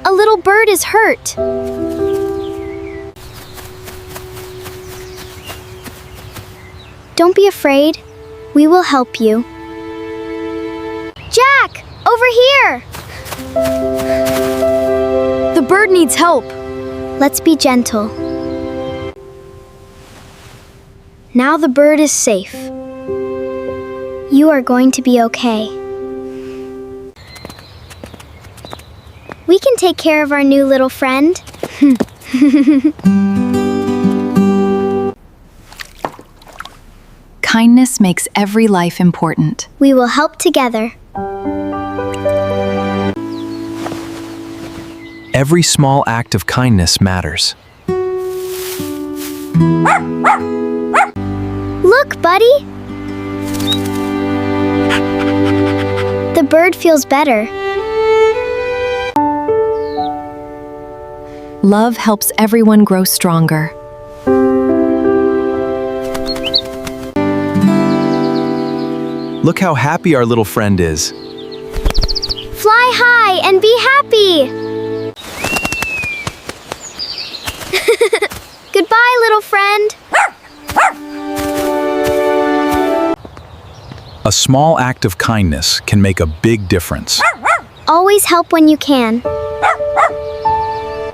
A little bird is hurt. Don't be afraid. We will help you. Jack, over here! The bird needs help. Let's be gentle. Now the bird is safe. You are going to be okay. We can take care of our new little friend. Kindness makes every life important. We will help together. Every small act of kindness matters. Look, buddy! The bird feels better. Love helps everyone grow stronger. Look how happy our little friend is. Fly high and be happy! Goodbye, little friend. A small act of kindness can make a big difference. Always help when you can.